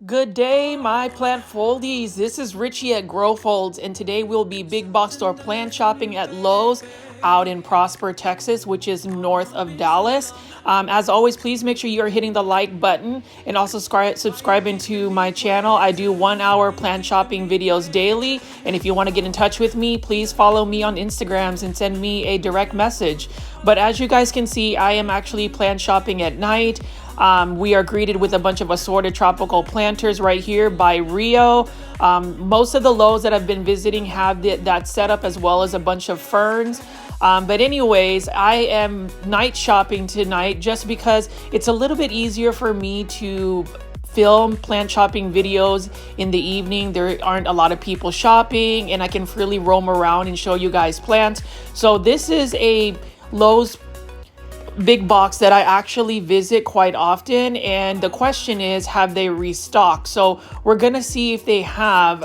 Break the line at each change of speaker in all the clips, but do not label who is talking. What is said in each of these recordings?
Good day, my plant foldies. This is Richie at Growfolds, and today we'll be big box store plant shopping at Lowe's out in Prosper, Texas, which is north of Dallas. As always, please make sure you are hitting the like button and also subscribing to my channel. I do 1 hour plant shopping videos daily, and if you want to get in touch with me, please follow me on Instagrams and send me a direct message. But as you guys can see, I am actually plant shopping at night. We are greeted with a bunch of assorted tropical planters right here by Rio. Most of the Lowe's that I've been visiting have that setup, as well as a bunch of ferns. But anyways, I am night shopping tonight just because it's a little bit easier for me to film plant shopping videos in the evening. There aren't a lot of people shopping and I can freely roam around and show you guys plants. So this is a Lowe's big box that I actually visit quite often, and the question is, have they restocked? So we're gonna see if they have.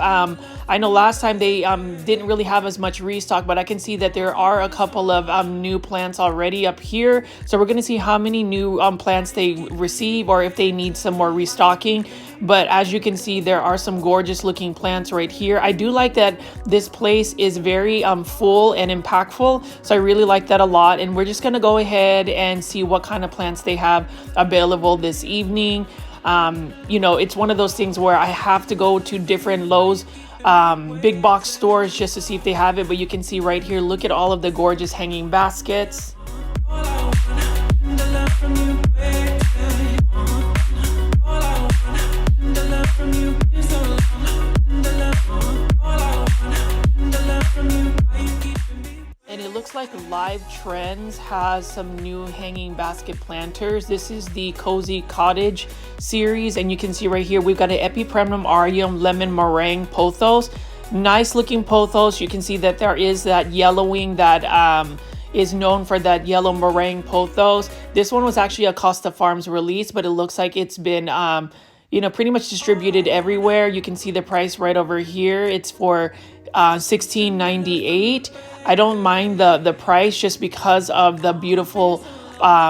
I know last time they didn't really have as much restock, but I can see that there are a couple of new plants already up here. So we're gonna see how many new plants they receive or if they need some more restocking. But as you can see, there are some gorgeous looking plants right here. I do like that this place is very full and impactful, so I really like that a lot. And we're just gonna go ahead and see what kind of plants they have available this evening. You know, it's one of those things where I have to go to different Lowe's big box stores just to see if they have it. But you can see right here, look at all of the gorgeous hanging baskets. And it looks like Live Trends has some new hanging basket planters. This is the Cozy Cottage series, and you can see right here we've got an Epipremnum aureum lemon meringue pothos. Nice looking pothos. You can see that there is that yellowing that is known for that yellow meringue pothos. This one was actually a Costa Farms release, but it looks like it's been you know, pretty much distributed everywhere. You can see the price right over here. It's for $16.98. I don't mind the price just because of the beautiful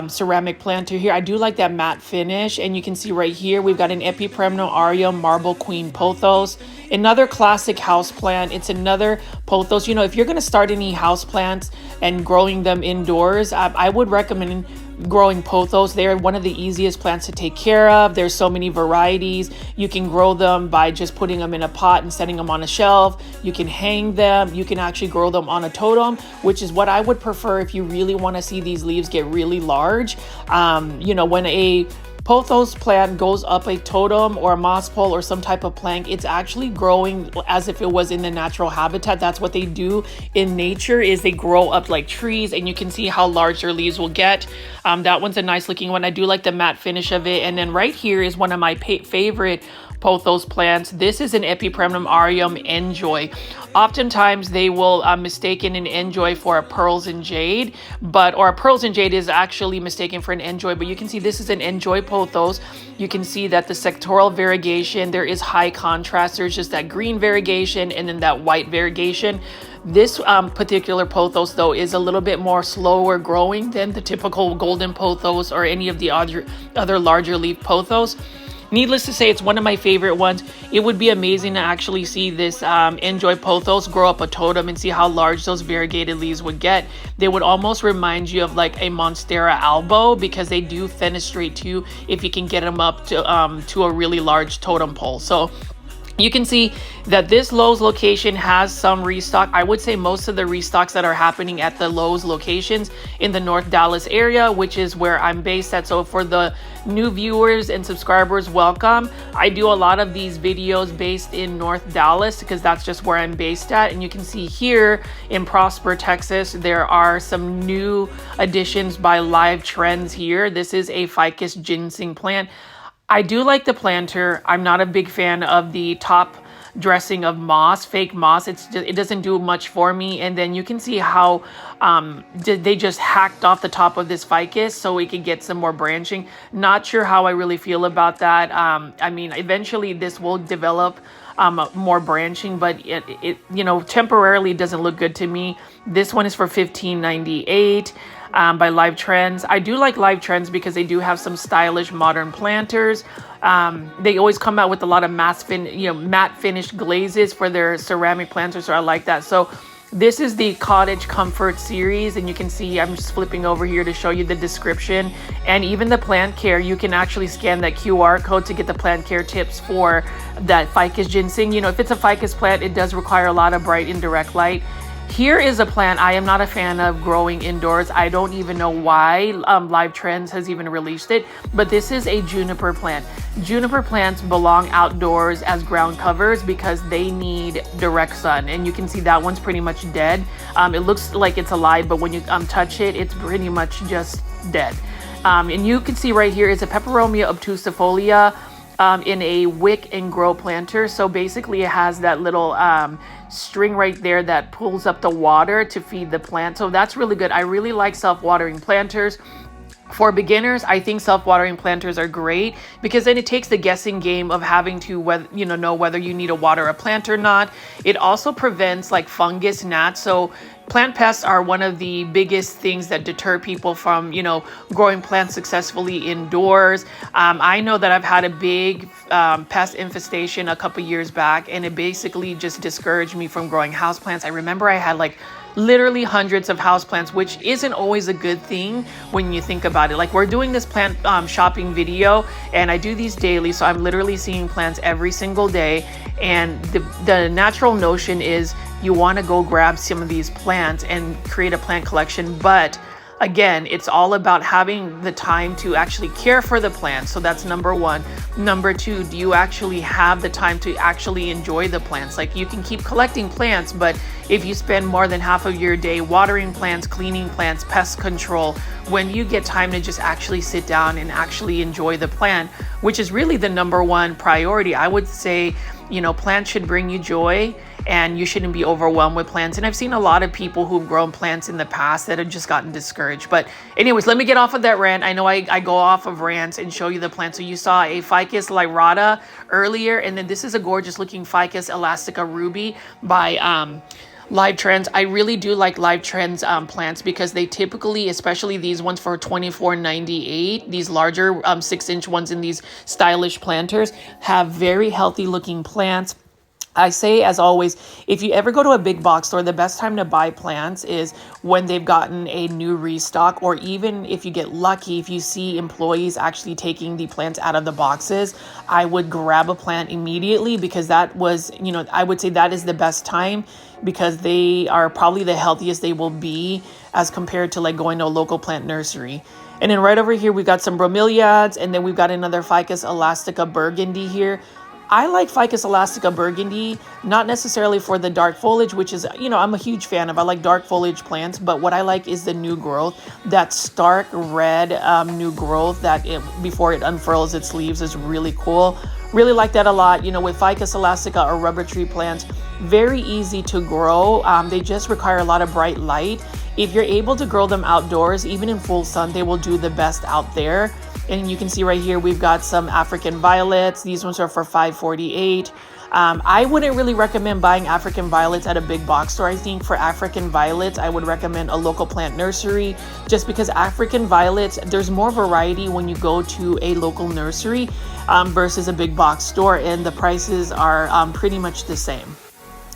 ceramic planter here. I do like that matte finish, and you can see right here we've got an Epipremnum aureum marble queen pothos, another classic house plant. It's another pothos. You know, if you're going to start any house plants and growing them indoors, I would recommend growing pothos. They're one of the easiest plants to take care of. There's so many varieties. You can grow them by just putting them in a pot and setting them on a shelf. You can hang them. You can actually grow them on a totem, which is what I would prefer if you really want to see these leaves get really large. You know, when a pothos plant goes up a totem or a moss pole or some type of plank, it's actually growing as if it was in the natural habitat. That's what they do in nature, is they grow up like trees, and you can see how large their leaves will get. That one's a nice looking one. I do like the matte finish of it. And then right here is one of my favorite pothos plants. This is an Epipremnum aureum enjoy. Oftentimes they will mistaken an enjoy for a pearls and jade, or a pearls and jade is actually mistaken for an enjoy, but you can see this is an enjoy pothos. You can see that the sectoral variegation, there is high contrast. There's just that green variegation and then that white variegation. This particular pothos, though, is a little bit more slower growing than the typical golden pothos or any of the other larger leaf pothos. Needless to say, it's one of my favorite ones. It would be amazing to actually see this enjoy pothos grow up a totem and see how large those variegated leaves would get. They would almost remind you of like a Monstera albo, because they do fenestrate too if you can get them up to a really large totem pole. So you can see that this Lowe's location has some restock. I would say most of the restocks that are happening at the Lowe's locations in the North Dallas area, which is where I'm based at. So for the new viewers and subscribers, welcome. I do a lot of these videos based in North Dallas because that's just where I'm based at. And you can see here in Prosper, Texas, there are some new additions by Live Trends here. This is a Ficus ginseng plant. I do like the planter. I'm not a big fan of the top dressing of moss, fake moss. It doesn't do much for me. And then you can see how they just hacked off the top of this ficus so we could get some more branching. Not sure how I really feel about that. I mean, eventually this will develop more branching, but it you know, temporarily doesn't look good to me. This one is for $15.98. by Live Trends. I do like Live Trends because they do have some stylish modern planters. They always come out with a lot of matte finished glazes for their ceramic planters, so I like that. So this is the Cottage Comfort series, and you can see I'm just flipping over here to show you the description and even the plant care. You can actually scan that QR code to get the plant care tips for that ficus ginseng. You know, if it's a ficus plant, it does require a lot of bright indirect light. Here is a plant I am not a fan of growing indoors. I don't even know why Live Trends has even released it, but this is a juniper plant. Juniper plants belong outdoors as ground covers because they need direct sun, and you can see that one's pretty much dead. It looks like it's alive, but when you touch it, it's pretty much just dead. And you can see right here is a Peperomia obtusifolia in a wick and grow planter. So basically it has that little string right there that pulls up the water to feed the plant. So that's really good. I really like self-watering planters. For beginners, I think self-watering planters are great because then it takes the guessing game of having to know whether you need to water a plant or not. It also prevents like fungus, gnats. So plant pests are one of the biggest things that deter people from, growing plants successfully indoors. I know that I've had a big pest infestation a couple years back, and it basically just discouraged me from growing houseplants. I remember I had like literally hundreds of houseplants, which isn't always a good thing when you think about it. Like, we're doing this plant shopping video, and I do these daily, so I'm literally seeing plants every single day. And the natural notion is you want to go grab some of these plants and create a plant collection, but again, it's all about having the time to actually care for the plants. So that's number one. Number two, do you actually have the time to actually enjoy the plants? Like, you can keep collecting plants, but if you spend more than half of your day watering plants, cleaning plants, pest control, when you get time to just actually sit down and actually enjoy the plant, which is really the number one priority, I would say, plants should bring you joy, and you shouldn't be overwhelmed with plants. And I've seen a lot of people who've grown plants in the past that have just gotten discouraged. But anyways, let me get off of that rant. I know I go off of rants and show you the plants. So you saw a Ficus lyrata earlier, and then this is a gorgeous looking Ficus elastica ruby by Live Trends. I really do like Live Trends plants because they typically, especially these ones for $24.98, these larger 6-inch ones in these stylish planters, have very healthy looking plants. I say, as always, if you ever go to a big box store, the best time to buy plants is when they've gotten a new restock, or even if you get lucky, if you see employees actually taking the plants out of the boxes, I would grab a plant immediately, because that was, I would say that is the best time, because they are probably the healthiest they will be as compared to like going to a local plant nursery. And then right over here, we've got some Bromeliads, and then we've got another Ficus elastica burgundy here. I like Ficus elastica burgundy, not necessarily for the dark foliage, which is, I'm a huge fan of. I like dark foliage plants, but what I like is the new growth. That stark red new growth before it unfurls its leaves is really cool. Really like that a lot. With Ficus elastica or rubber tree plants, very easy to grow. They just require a lot of bright light. If you're able to grow them outdoors, even in full sun, they will do the best out there. And you can see right here, we've got some African violets. These ones are for $5.48. I wouldn't really recommend buying African violets at a big box store. I think for African violets, I would recommend a local plant nursery, just because African violets, there's more variety when you go to a local nursery versus a big box store, and the prices are pretty much the same.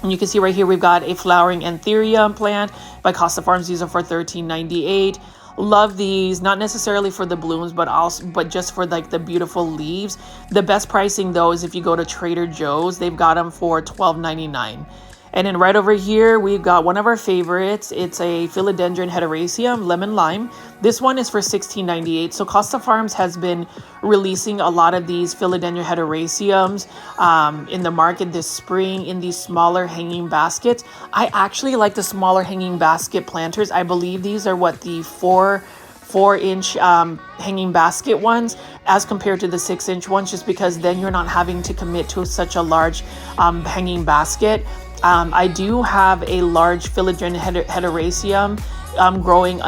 And you can see right here, we've got a flowering Anthurium plant by Costa Farms. These are for $13.98. Love these, not necessarily for the blooms, but just for like the beautiful leaves. The best pricing though is if you go to Trader Joe's. They've got them for $12.99. And then right over here, we've got one of our favorites. It's a Philodendron heteroecium, lemon lime. This one is for $16.98. So Costa Farms has been releasing a lot of these Philodendron heteroeciums in the market this spring in these smaller hanging baskets. I actually like the smaller hanging basket planters. I believe these are the 4-inch hanging basket ones as compared to the 6-inch ones, just because then you're not having to commit to such a large hanging basket. I do have a large Philodendron heteroecium growing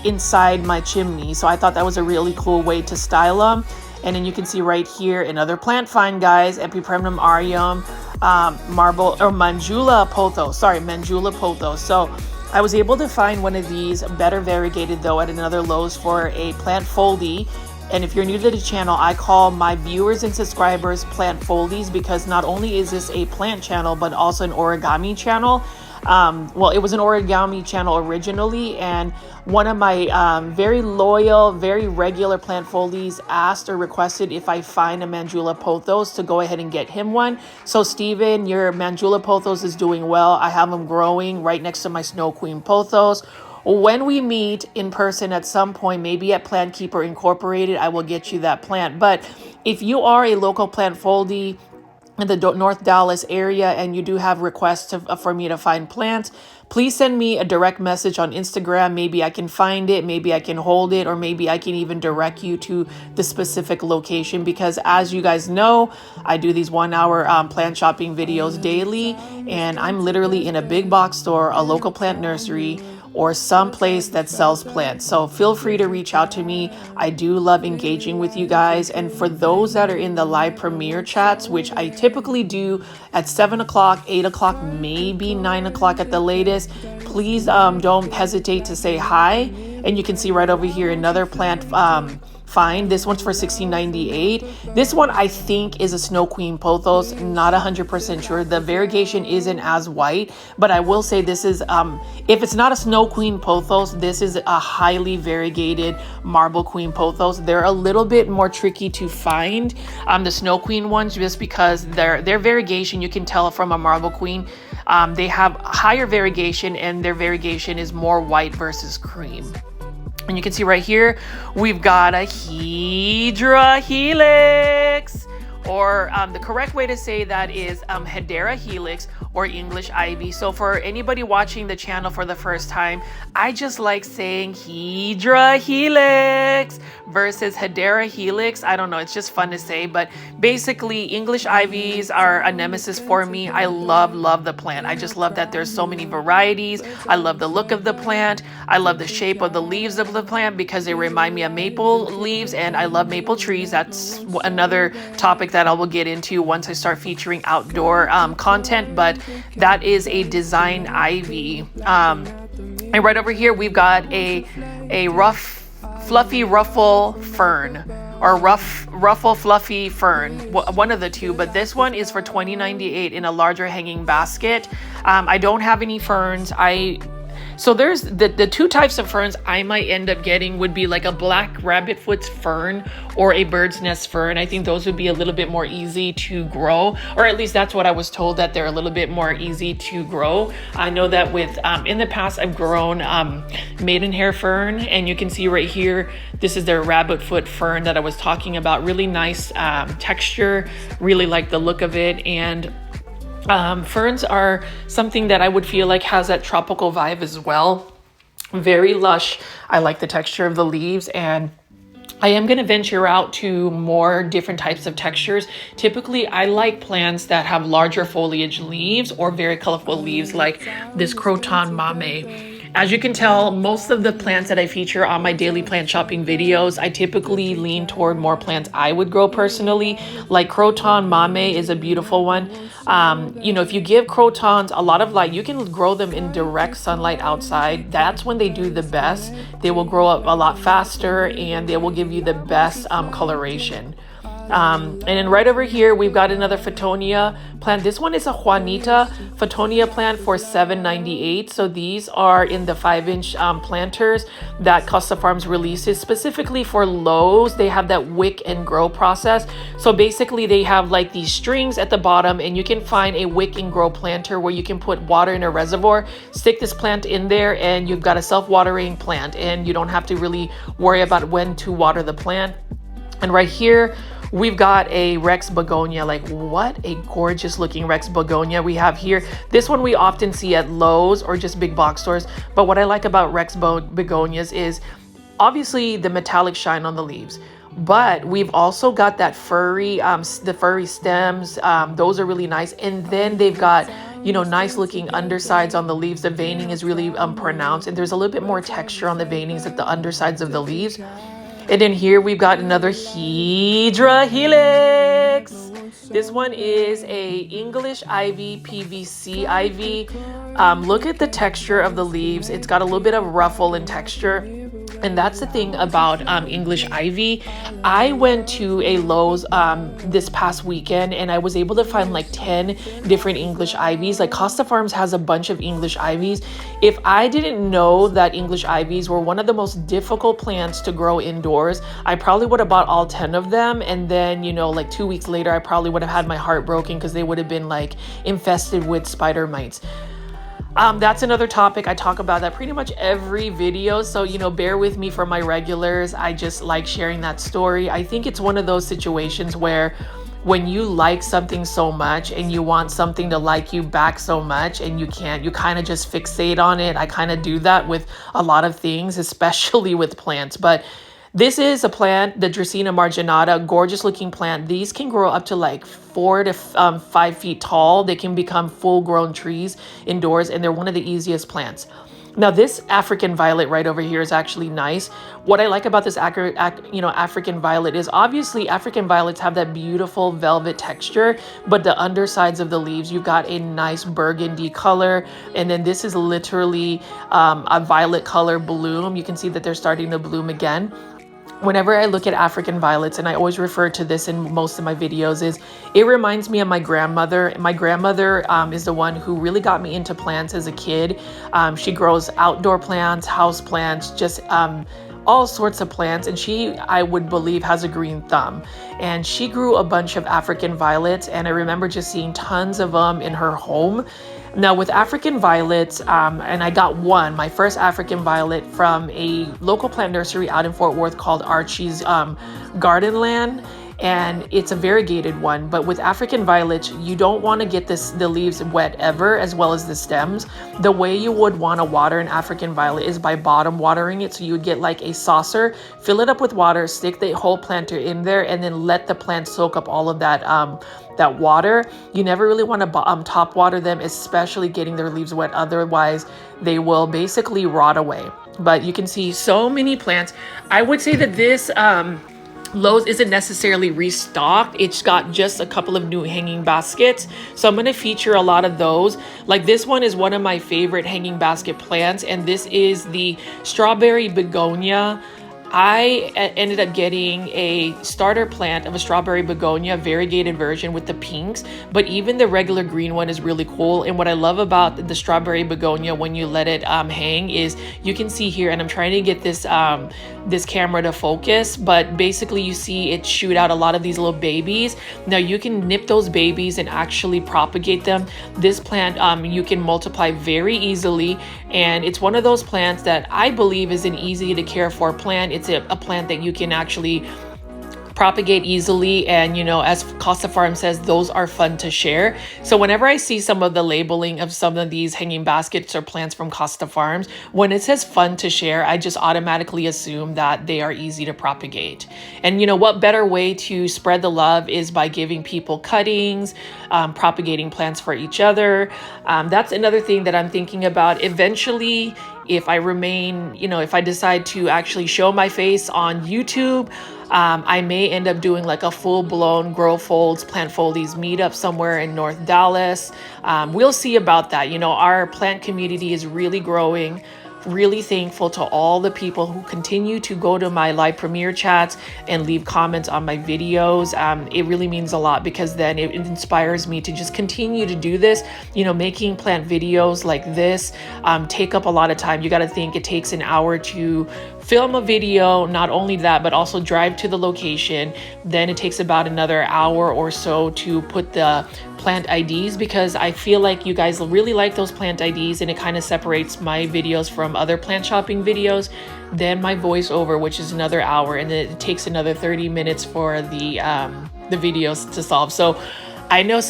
inside my chimney, so I thought that was a really cool way to style them. And then you can see right here another plant find, guys, Epipremnum aureum, Manjula Pothos. So I was able to find one of these better variegated though at another Lowe's for a plant foldy. And if you're new to the channel, I call my viewers and subscribers plant foldies because not only is this a plant channel, but also an origami channel. Well, it was an origami channel originally, and one of my very loyal, very regular plant foldies asked or requested if I find a Mandula Pothos to go ahead and get him one. So Steven, your Mandula Pothos is doing well. I have him growing right next to my Snow Queen Pothos. When we meet in person at some point, maybe at Plant Keeper Incorporated, I will get you that plant. But if you are a local plant foldy in the North Dallas area and you do have requests for me to find plants, please send me a direct message on Instagram. Maybe I can find it, maybe I can hold it, or maybe I can even direct you to the specific location, because as you guys know, I do these 1-hour plant shopping videos daily, and I'm literally in a big box store, a local plant nursery, or some place that sells plants. So feel free to reach out to me. I do love engaging with you guys. And for those that are in the live premiere chats, which I typically do at 7 o'clock, 8 o'clock, maybe 9 o'clock at the latest, please don't hesitate to say hi. And you can see right over here another plant find. This one's for $16.98. This one I think is a Snow Queen Pothos, not 100% sure. The variegation isn't as white, but I will say this is, if it's not a Snow Queen Pothos, this is a highly variegated Marble Queen Pothos. They're a little bit more tricky to find, the Snow Queen ones, just because their variegation, you can tell from a Marble Queen, they have higher variegation and their variegation is more white versus cream. And you can see right here, we've got a Hydra Helix, or the correct way to say that is Hedera Helix, or English Ivy. So for anybody watching the channel for the first time, I just like saying Hydra Helix versus Hedera Helix. I don't know, it's just fun to say, but basically English Ivies are a nemesis for me. I love the plant. I just love that there's so many varieties. I love the look of the plant. I love the shape of the leaves of the plant because they remind me of maple leaves, and I love maple trees. That's another topic that I will get into once I start featuring outdoor content, but that is a design ivy. And right over here we've got a rough fluffy ruffle fern, or ruffle fluffy fern, one of the two, but this one is for $20.98 in a larger hanging basket. I don't have any ferns. So there's the two types of ferns I might end up getting would be like a black rabbitfoot fern or a bird's nest fern. I think those would be a little bit more easy to grow, or at least that's what I was told, that they're a little bit more easy to grow. I know that with in the past I've grown maidenhair fern, and you can see right here, this is their rabbitfoot fern that I was talking about. Really nice texture, really like the look of it. And ferns are something that I would feel like has that tropical vibe as well. Very lush. I like the texture of the leaves, and I am going to venture out to more different types of textures. Typically, I like plants that have larger foliage leaves or very colorful leaves, like this Croton mame. As you can tell, most of the plants that I feature on my daily plant shopping videos, I typically lean toward more plants I would grow personally. Like Croton mame is a beautiful one. You know, if you give crotons a lot of light, you can grow them in direct sunlight outside. That's when they do the best. They will grow up a lot faster, and they will give you the best coloration. And then right over here, we've got another Photonia plant. This one is a Juanita Photonia plant for $7.98. So these are in the 5-inch planters that Costa Farms releases specifically for Lowe's. They have that wick and grow process. So basically they have like these strings at the bottom, and you can find a wick and grow planter where you can put water in a reservoir, stick this plant in there, and you've got a self-watering plant, and you don't have to really worry about when to water the plant. And right here, we've got a Rex begonia. Like, what a gorgeous looking Rex begonia we have here. This one we often see at Lowe's or just big box stores. But what I like about Rex begonias is obviously the metallic shine on the leaves. But we've also got that furry, the furry stems. Those are really nice. And then they've got, you know, nice looking undersides on the leaves. The veining is really pronounced, and there's a little bit more texture on the veinings at the undersides of the leaves. And then here we've got another Hydra Helix. next. This one is a English ivy, PVC ivy. Look at the texture of the leaves. It's got a little bit of ruffle and texture. And that's the thing about English ivy. I went to a Lowe's this past weekend and I was able to find like 10 different English ivies. Like Costa Farms has a bunch of English ivies. If I didn't know that English ivies were one of the most difficult plants to grow indoors, I probably would have bought all 10 of them. And then, you know, like 2 weeks later, I probably would have had my heart broken because they would have been like infested with spider mites. That's another topic. I talk about that pretty much every video. So, you know, bear with me for my regulars. I just like sharing that story. I think it's one of those situations where when you like something so much and you want something to like you back so much and you can't, you kind of just fixate on it. I kind of do that with a lot of things, especially with plants. But this is a plant, the Dracaena marginata, gorgeous looking plant. These can grow up to like 4 to 5 feet tall. They can become full grown trees indoors and they're one of the easiest plants. Now this African violet right over here is actually nice. What I like about this African violet is obviously African violets have that beautiful velvet texture, but the undersides of the leaves, you've got a nice burgundy color. And then this is literally a violet color bloom. You can see that they're starting to bloom again. Whenever I look at African violets, and I always refer to this in most of my videos, is it reminds me of my grandmother. My grandmother is the one who really got me into plants as a kid. She grows outdoor plants, house plants, just all sorts of plants. And she, I would believe, has a green thumb. And she grew a bunch of African violets. And I remember just seeing tons of them in her home. Now with African violets, and I got my first African violet from a local plant nursery out in Fort Worth called Archie's Garden Land. And it's a variegated one, but with African violets, you don't want to get the leaves wet ever, as well as the stems. The way you would want to water an African violet is by bottom watering it. So you would get like a saucer, fill it up with water, stick the whole planter in there, and then let the plant soak up all of that that water. You never really want to top water them, especially getting their leaves wet. Otherwise, they will basically rot away. But you can see so many plants. I would say that this Lowe's isn't necessarily restocked. It's got just a couple of new hanging baskets. So I'm going to feature a lot of those. Like this one is one of my favorite hanging basket plants. And this is the strawberry begonia. I ended up getting a starter plant of a strawberry begonia, variegated version with the pinks, but even the regular green one is really cool. And what I love about the strawberry begonia when you let it hang is you can see here, and I'm trying to get this this camera to focus, but basically you see it shoot out a lot of these little babies. Now you can nip those babies and actually propagate them. This plant you can multiply very easily, and it's one of those plants that I believe is an easy to care for plant. It's a plant that you can actually propagate easily, and you know, as Costa Farms says, those are fun to share. So whenever I see some of the labeling of some of these hanging baskets or plants from Costa Farms, when it says fun to share, I just automatically assume that they are easy to propagate. And you know, what better way to spread the love is by giving people cuttings, propagating plants for each other. That's another thing that I'm thinking about eventually. If I remain, you know, if I decide to actually show my face on YouTube, I may end up doing like a full-blown Grow Folds, Plant Foldies meetup somewhere in North Dallas. We'll see about that. You know, our plant community is really growing. Really thankful to all the people who continue to go to my live premiere chats and leave comments on my videos. It really means a lot, because then it inspires me to just continue to do this. You know, making plant videos like this take up a lot of time. You got to think it takes an hour to film a video. Not only that, but also drive to the location. Then it takes about another hour or so to put the plant IDs, because I feel like you guys really like those plant IDs, and it kind of separates my videos from other plant shopping videos. Then my voiceover, which is another hour, and then it takes another 30 minutes for the videos to solve. So I know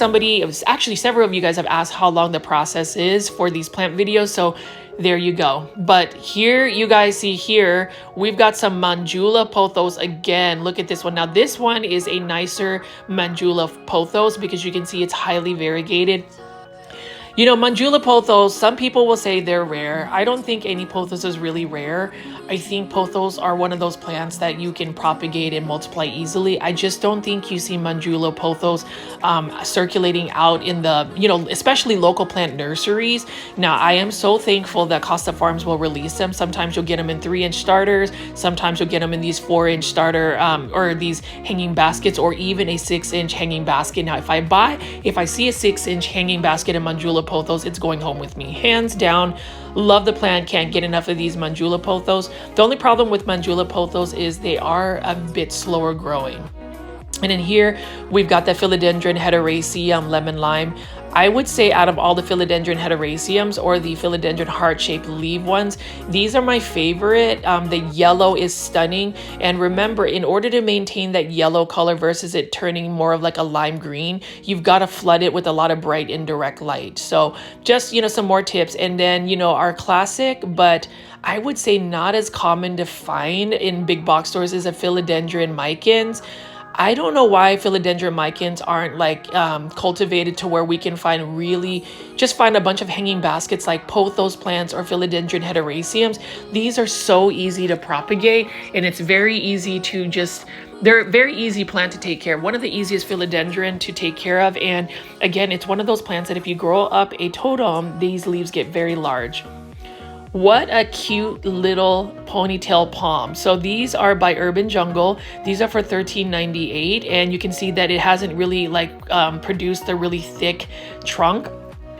actually several of you guys have asked how long the process is for these plant videos. So there you go. But here you guys see here, we've got some Mandula Pothos again. Look at this one. Now this one is a nicer Mandula Pothos, because you can see it's highly variegated. You know, Manjula pothos, some people will say they're rare. I don't think any pothos is really rare. I think pothos are one of those plants that you can propagate and multiply easily. I just don't think you see Manjula pothos circulating out in the, you know, especially local plant nurseries. Now, I am so thankful that Costa Farms will release them. Sometimes you'll get them in 3-inch starters. Sometimes you'll get them in these 4-inch starter or these hanging baskets, or even a 6-inch hanging basket. Now, if I see a 6-inch hanging basket in Manjula pothos, it's going home with me, hands down. Love the plant, can't get enough of these Manjula pothos. The only problem with Manjula pothos is they are a bit slower growing. And in here we've got the Philodendron heteroraceum lemon lime. I would say out of all the Philodendron heteroraceums or the Philodendron heart-shaped leaf ones, these are my favorite. The yellow is stunning. And remember, in order to maintain that yellow color versus it turning more of like a lime green, you've got to flood it with a lot of bright indirect light. So just, you know, some more tips. And then, you know, our classic, but I would say not as common to find in big box stores, is a Philodendron micans. I don't know why Philodendron micans aren't like cultivated to where we can find a bunch of hanging baskets like pothos plants or Philodendron heteroraceums. These are so easy to propagate, and it's very easy to they're a very easy plant to take care of. One of the easiest philodendron to take care of. And again, it's one of those plants that if you grow up a totem, these leaves get very large. What a cute little ponytail palm. So these are by Urban Jungle. These are for $13.98, and you can see that it hasn't really produced a really thick trunk.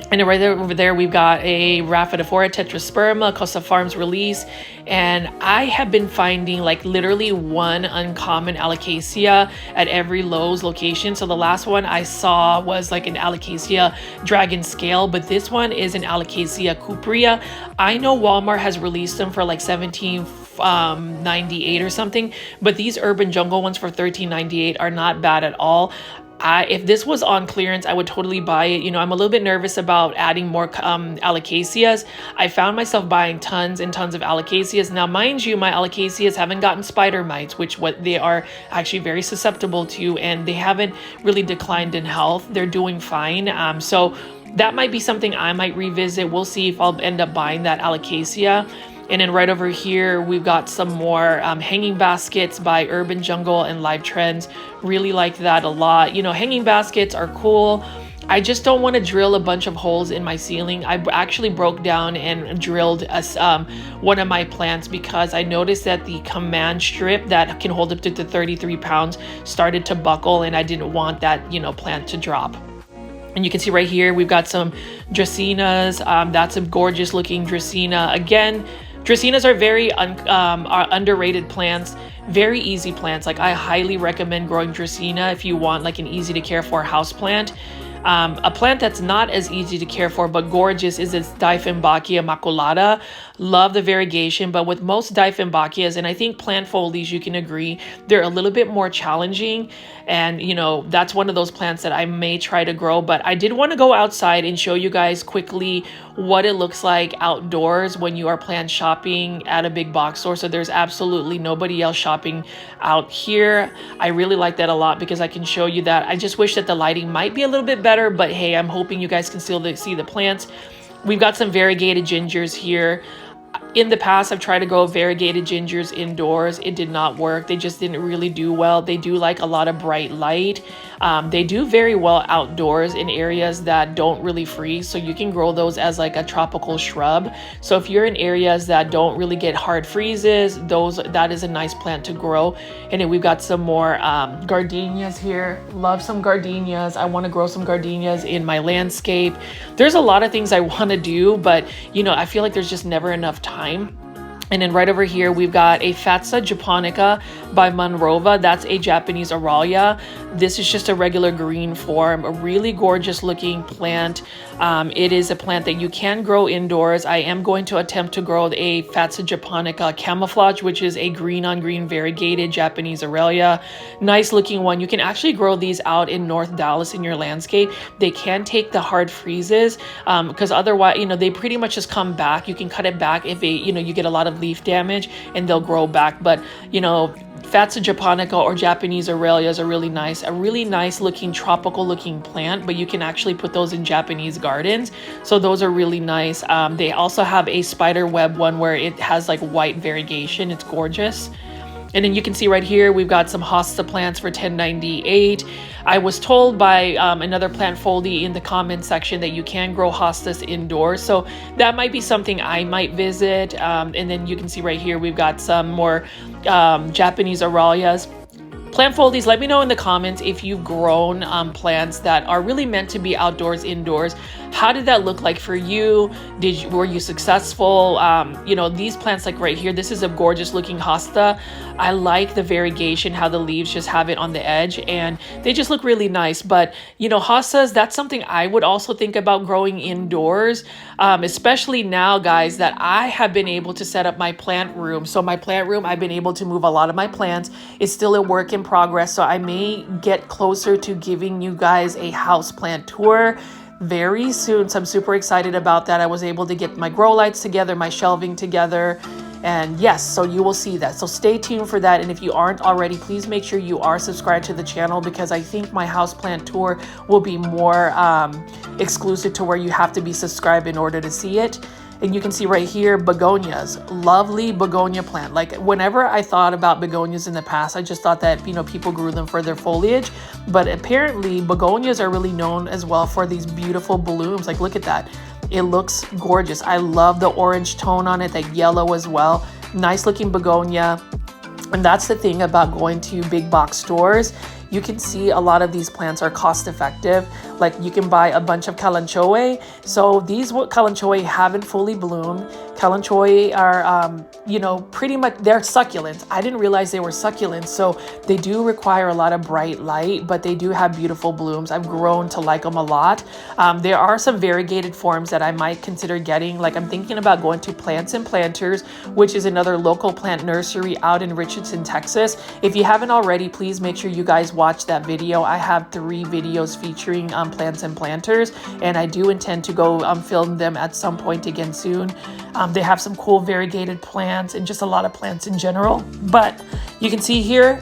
And right there, over there, we've got a Rhaphidophora tetrasperma, Costa Farms release. And I have been finding like literally one uncommon Alocasia at every Lowe's location. So the last one I saw was like an Alocasia dragon scale, but this one is an Alocasia cuprea. I know Walmart has released them for like $17.98 or something, but these Urban Jungle ones for $13.98 are not bad at all. If this was on clearance, I would totally buy it. You know, I'm a little bit nervous about adding more Alocasias. I found myself buying tons and tons of Alocasias. Now, mind you, my Alocasias haven't gotten spider mites, which they are actually very susceptible to, and they haven't really declined in health. They're doing fine. So that might be something I might revisit. We'll see if I'll end up buying that Alocasia. And then right over here, we've got some more hanging baskets by Urban Jungle and Live Trends. Really like that a lot. You know, hanging baskets are cool. I just don't want to drill a bunch of holes in my ceiling. I actually broke down and drilled one of my plants because I noticed that the command strip that can hold up to 33 pounds started to buckle, and I didn't want that, you know, plant to drop. And you can see right here, we've got some Dracaenas. That's a gorgeous looking Dracaena. Again, Dracaenas are very underrated plants, very easy plants. Like, I highly recommend growing Dracaena if you want like an easy to care for house plant. A plant that's not as easy to care for but gorgeous is this Dieffenbachia maculata. Love the variegation, but with most Dieffenbachias, and I think plant foliage, you can agree, they're a little bit more challenging. And, you know, that's one of those plants that I may try to grow. But I did want to go outside and show you guys quickly what it looks like outdoors when you are plant shopping at a big box store. So there's absolutely nobody else shopping out here. I really like that a lot because I can show you that. I just wish that the lighting might be a little bit better, but hey, I'm hoping you guys can still see the plants. We've got some variegated gingers here. In the past, I've tried to grow variegated gingers indoors. It did not work. They just didn't really do well. They do like a lot of bright light. They do very well outdoors in areas that don't really freeze. So you can grow those as like a tropical shrub. So if you're in areas that don't really get hard freezes, that is a nice plant to grow. And then we've got some more gardenias here. Love some gardenias. I want to grow some gardenias in my landscape. There's a lot of things I want to do, but you know, I feel like there's just never enough time. And then right over here, we've got a Fatsa japonica by Monrova. That's a Japanese Aralia. This is just a regular green form, a really gorgeous looking plant. It is a plant that you can grow indoors. I am going to attempt to grow a Fatsa japonica camouflage, which is a green on green variegated Japanese Aralia. Nice looking one. You can actually grow these out in North Dallas in your landscape. They can take the hard freezes because otherwise, you know, they pretty much just come back. You can cut it back if you get a lot of have leaf damage and they'll grow back. But you know, Fatsa japonica or Japanese Aralias are really nice. A really nice looking tropical looking plant, but you can actually put those in Japanese gardens. So those are really nice. They also have a spider web one where it has like white variegation. It's gorgeous. And then you can see right here, we've got some hosta plants for $10.98. I was told by another plant foldie in the comment section that you can grow hostas indoors. So that might be something I might visit. And then you can see right here, we've got some more Japanese Aralias. Plant foldies, let me know in the comments if you've grown plants that are really meant to be outdoors, indoors. How did that look like for you? Were you successful? You know, these plants like right here, this is a gorgeous looking hosta. I like the variegation, how the leaves just have it on the edge and they just look really nice. But you know, hostas, that's something I would also think about growing indoors, especially now, guys, that I have been able to set up my plant room. So my plant room, I've been able to move a lot of my plants. It's still a work in progress, so I may get closer to giving you guys a houseplant tour very soon. So I'm super excited about that. I was able to get my grow lights together, my shelving together, and yes, so you will see that. So stay tuned for that. And if you aren't already, please make sure you are subscribed to the channel, because I think my houseplant tour will be more exclusive to where you have to be subscribed in order to see it. And you can see right here, begonias, lovely begonia plant. Like whenever I thought about begonias in the past, I just thought that, you know, people grew them for their foliage, but apparently begonias are really known as well for these beautiful blooms. Like, look at that. It looks gorgeous. I love the orange tone on it, that yellow as well. Nice looking begonia. And that's the thing about going to big box stores. You can see a lot of these plants are cost effective. Like you can buy a bunch of kalanchoe. So these kalanchoe haven't fully bloomed. Kalanchoe are, you know, pretty much, they're succulents. I didn't realize they were succulents. So they do require a lot of bright light, but they do have beautiful blooms. I've grown to like them a lot. There are some variegated forms that I might consider getting. Like I'm thinking about going to Plants and Planters, which is another local plant nursery out in Richardson, Texas. If you haven't already, please make sure you guys watch that video. I have 3 videos featuring Plants and Planters, and I do intend to go film them at some point again soon. They have some cool variegated plants and just a lot of plants in general. But you can see here,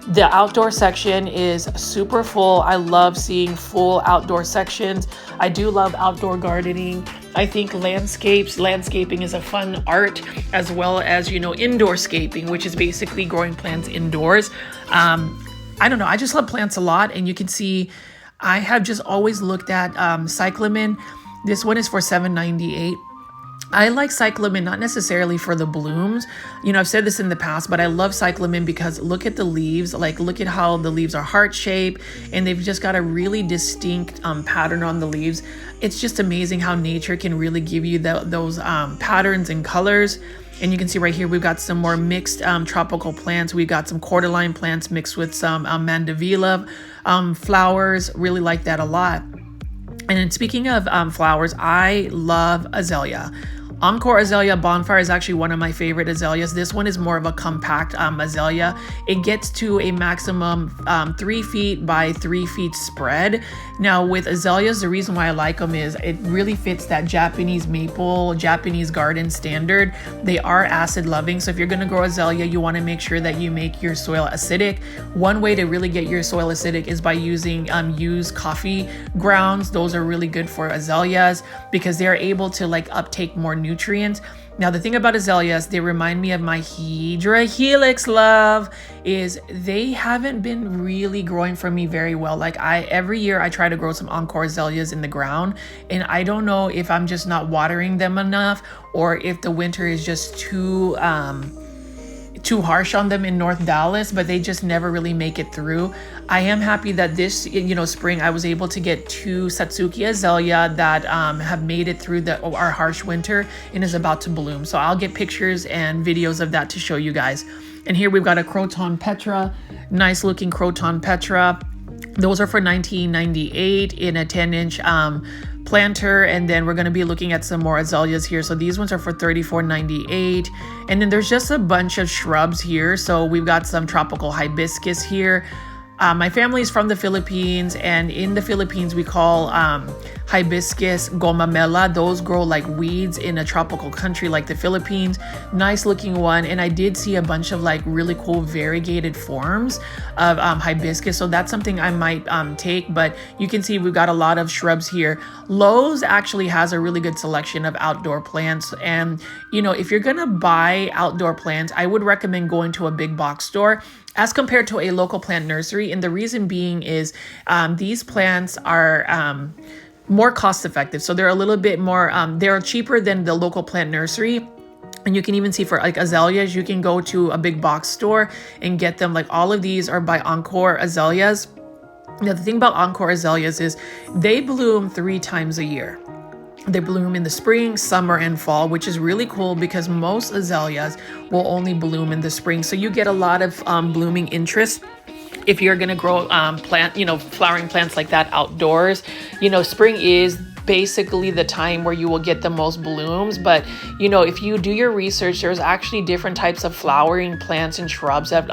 the outdoor section is super full. I love seeing full outdoor sections. I do love outdoor gardening. I think landscaping is a fun art, as well as, you know, indoor scaping, which is basically growing plants indoors. I don't know, I just love plants a lot. And you can see I have just always looked at cyclamen. This one is for $7.98. I like cyclamen not necessarily for the blooms. You know, I've said this in the past, but I love cyclamen because look at the leaves. Like, look at how the leaves are heart-shaped, and they've just got a really distinct pattern on the leaves. It's just amazing how nature can really give you those patterns and colors. And you can see right here, we've got some more mixed tropical plants. We've got some cordyline plants mixed with some mandevilla flowers. Really like that a lot. And then speaking of flowers, I love azalea. Encore Azalea Bonfire is actually one of my favorite azaleas. This one is more of a compact azalea. It gets to a maximum 3 feet by 3 feet spread. Now with azaleas, the reason why I like them is it really fits that Japanese maple, Japanese garden standard. They are acid loving. So if you're gonna grow azalea, you wanna make sure that you make your soil acidic. One way to really get your soil acidic is by using used coffee grounds. Those are really good for azaleas because they're able to like uptake more nutrients. Now the thing about azaleas, they remind me of my Hydra Helix love, is they haven't been really growing for me very well. Like every year I try to grow some Encore azaleas in the ground, and I don't know if I'm just not watering them enough or if the winter is just too harsh on them in North Dallas, but they just never really make it through. I am happy that this, you know, spring I was able to get 2 Satsuki azalea that have made it through our harsh winter and is about to bloom. So I'll get pictures and videos of that to show you guys. And here we've got a Croton Petra, nice looking Croton Petra. Those are for $19.98 in a 10-inch planter. And then we're going to be looking at some more azaleas here. So these ones are for $34.98. And then there's just a bunch of shrubs here. So we've got some tropical hibiscus here. My family is from the Philippines, and in the Philippines we call hibiscus gomamela. Those grow like weeds in a tropical country like the Philippines. Nice looking one. And I did see a bunch of like really cool variegated forms of hibiscus, so that's something I might take. But you can see we've got a lot of shrubs here. Lowe's actually has a really good selection of outdoor plants, and you know, if you're gonna buy outdoor plants, I would recommend going to a big box store as compared to a local plant nursery. And the reason being is these plants are more cost effective. So they're a little bit more, they're cheaper than the local plant nursery. And you can even see for like azaleas, you can go to a big box store and get them. Like all of these are by Encore Azaleas. Now the thing about Encore Azaleas is they bloom 3 times a year. They bloom in the spring, summer, and fall, which is really cool because most azaleas will only bloom in the spring. So you get a lot of blooming interest if you're going to grow flowering plants like that outdoors. You know, spring is basically the time where you will get the most blooms. But you know, if you do your research, there's actually different types of flowering plants and shrubs that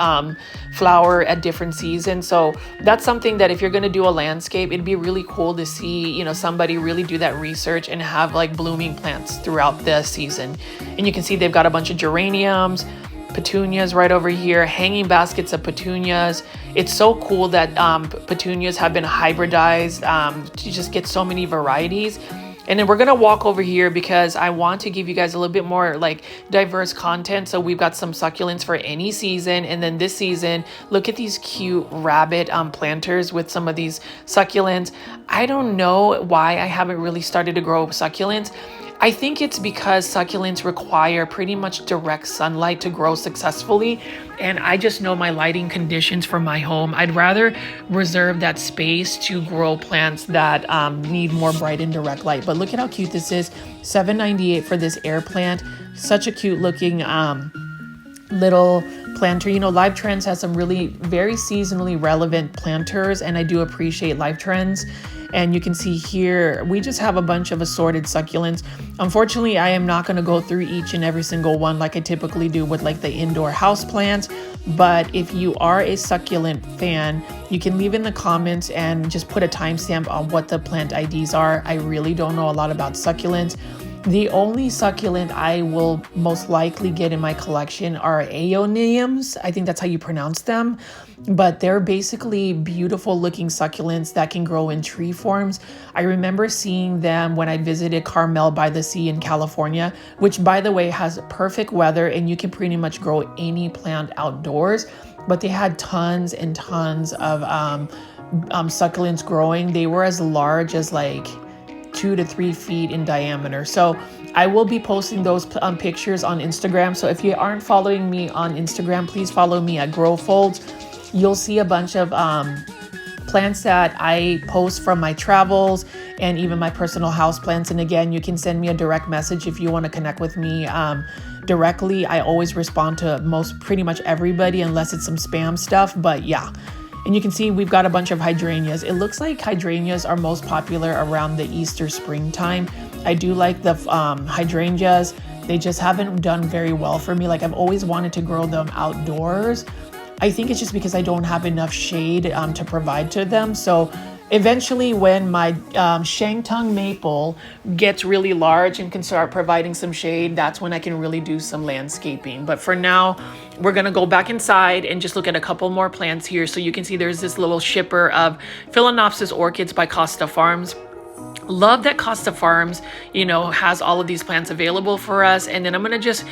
flower at different seasons. So that's something that if you're going to do a landscape, it'd be really cool to see, you know, somebody really do that research and have like blooming plants throughout the season. And you can see they've got a bunch of geraniums, petunias right over here, hanging baskets of petunias. It's so cool that petunias have been hybridized to just get so many varieties. And then we're gonna walk over here because I want to give you guys a little bit more like diverse content. So we've got some succulents for any season. And then this season, look at these cute rabbit planters with some of these succulents. I don't know why I haven't really started to grow succulents. I think it's because succulents require pretty much direct sunlight to grow successfully. And I just know my lighting conditions for my home. I'd rather reserve that space to grow plants that need more bright and direct light. But look at how cute this is. $7.98 for this air plant. Such a cute looking little planter. You know, Live Trends has some really very seasonally relevant planters, and I do appreciate Live Trends. And you can see here, we just have a bunch of assorted succulents. Unfortunately, I am not going to go through each and every single one like I typically do with like the indoor house plants. But if you are a succulent fan, you can leave in the comments and just put a timestamp on what the plant IDs are. I really don't know a lot about succulents. The only succulent I will most likely get in my collection are aeoniums. I think that's how you pronounce them. But they're basically beautiful looking succulents that can grow in tree forms. I remember seeing them when I visited Carmel by the Sea in California, which by the way has perfect weather and you can pretty much grow any plant outdoors. But they had tons and tons of succulents growing. They were as large as like 2 to 3 feet in diameter. So I will be posting those pictures on Instagram. So if you aren't following me on Instagram, please follow me at GrowFolds. You'll see a bunch of plants that I post from my travels and even my personal house plants. And again, you can send me a direct message if you want to connect with me directly. I always respond to pretty much everybody unless it's some spam stuff. But yeah. And you can see we've got a bunch of hydrangeas. It looks like hydrangeas are most popular around the Easter springtime. I do like the hydrangeas. They just haven't done very well for me. Like I've always wanted to grow them outdoors. I think it's just because I don't have enough shade to provide to them. So eventually when my Shantung maple gets really large and can start providing some shade, that's when I can really do some landscaping. But for now, we're gonna go back inside and just look at a couple more plants here. So you can see there's this little shipper of Phalaenopsis orchids by Costa Farms. Love that Costa Farms, you know, has all of these plants available for us. And then I'm going to just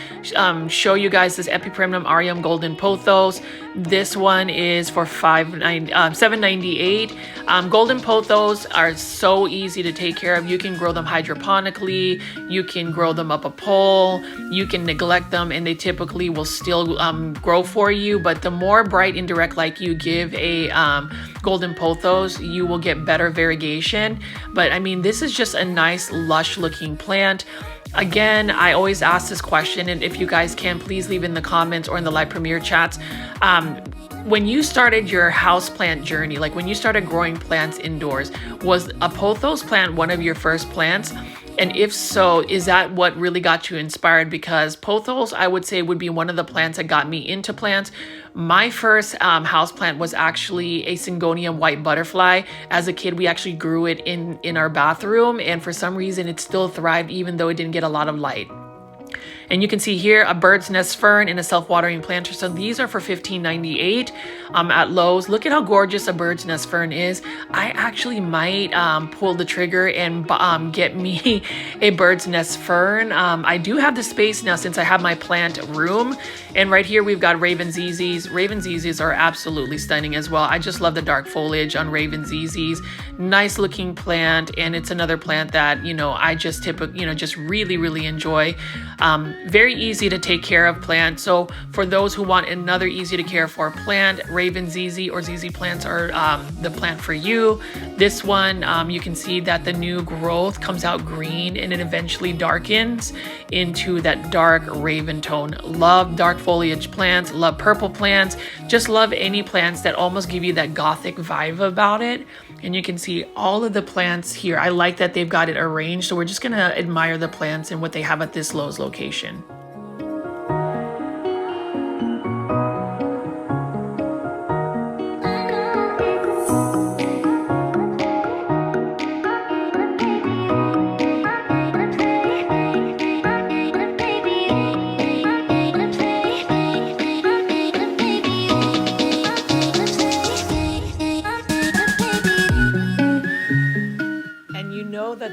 show you guys this Epipremnum aureum golden pothos. This one is for $7.98. Golden pothos are so easy to take care of. You can grow them hydroponically. You can grow them up a pole. You can neglect them and they typically will still grow for you. But the more bright and direct light you give a golden pothos, you will get better variegation. But I mean, this is just a nice lush looking plant. Again, I always ask this question, and if you guys can, please leave in the comments or in the live premiere chats. When you started your houseplant journey, like when you started growing plants indoors, was a pothos plant one of your first plants? And if so, is that what really got you inspired? Because pothos, I would say, would be one of the plants that got me into plants. My first houseplant was actually a Syngonium white butterfly. As a kid, we actually grew it in our bathroom, and for some reason, it still thrived even though it didn't get a lot of light. And you can see here a bird's nest fern and a self-watering planter. So these are for $15.98 at Lowe's. Look at how gorgeous a bird's nest fern is. I actually might pull the trigger and get me a bird's nest fern. I do have the space now since I have my plant room. And right here we've got Raven ZZs. Raven ZZs are absolutely stunning as well. I just love the dark foliage on Raven ZZs. Nice looking plant, and it's another plant that, you know, I just just really enjoy. Very easy to take care of plant. So for those who want another easy to care for plant, Raven ZZ or ZZ plants are the plant for you. This one, you can see that the new growth comes out green and it eventually darkens into that dark raven tone. Love dark foliage plants, love purple plants, just love any plants that almost give you that gothic vibe about it. And you can see all of the plants here. I like that they've got it arranged. So we're just gonna admire the plants and what they have at this Lowe's location.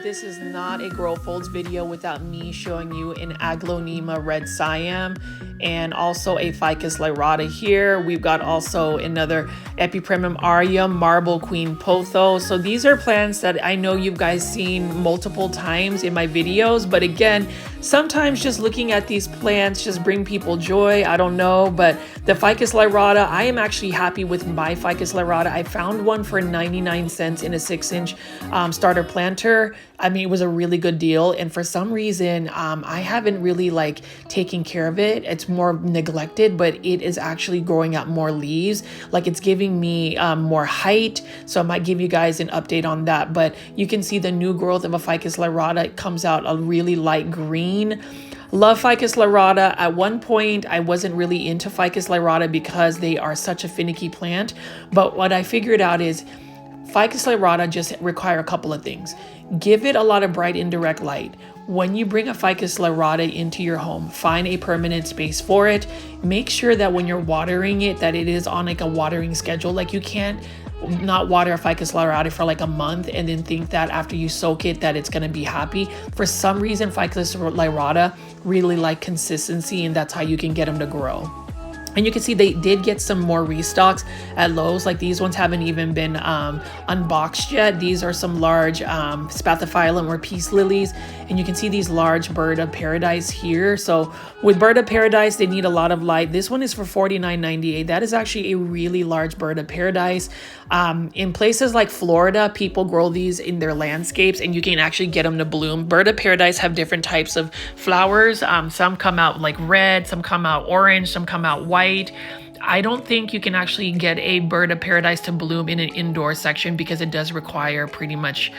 This is not a Grow Folds video without me showing you an Aglaonema red Siam and also a Ficus lyrata here. We've got also another Epipremnum aureum, marble queen pothos. So these are plants that I know you guys seen multiple times in my videos, but again, sometimes just looking at these plants just bring people joy. I don't know, but the Ficus lyrata, I am actually happy with my Ficus lyrata. I found one for 99 cents in a 6-inch starter planter. I mean, it was a really good deal. And for some reason, I haven't really like taken care of it. It's more neglected, but it is actually growing out more leaves. Like it's giving me more height. So I might give you guys an update on that. But you can see the new growth of a Ficus lyrata. It comes out a really light green. Love Ficus lyrata. At one point, I wasn't really into Ficus lyrata because they are such a finicky plant. But what I figured out is Ficus lyrata just require a couple of things. Give it a lot of bright indirect light. When you bring a Ficus lyrata into your home, find a permanent space for it. Make sure that when you're watering it, that it is on like a watering schedule. Like you can't not water a Ficus lyrata for like a month and then think that after you soak it that it's going to be happy. For some reason, Ficus lyrata really like consistency, and that's how you can get them to grow. And you can see they did get some more restocks at Lowe's. Like these ones haven't even been unboxed yet. These are some large spathiphyllum or peace lilies. And you can see these large bird of paradise here. So with bird of paradise, they need a lot of light. This one is for $49.98. That is actually a really large bird of paradise. In places like Florida, people grow these in their landscapes and you can actually get them to bloom. Bird of paradise have different types of flowers. Some come out like red, some come out orange, some come out white. I don't think you can actually get a bird of paradise to bloom in an indoor section because it does require pretty much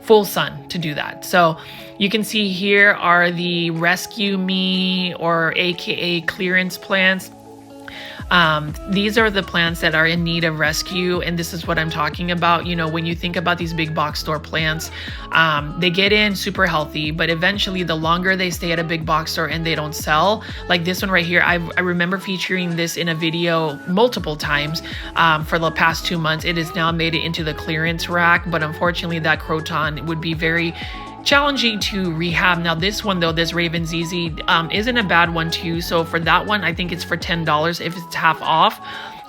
full sun to do that. So you can see here are the Rescue Me or AKA clearance plants. These are the plants that are in need of rescue, and this is what I'm talking about. You know, when you think about these big box store plants, they get in super healthy, but eventually the longer they stay at a big box store and they don't sell, like this one right here, I remember featuring this in a video multiple times for the past 2 months. It has now made it into the clearance rack, but unfortunately that Croton would be very challenging to rehab. Now this one though, this Raven ZZ isn't a bad one too. So for that one, I think it's for $10 if it's half off.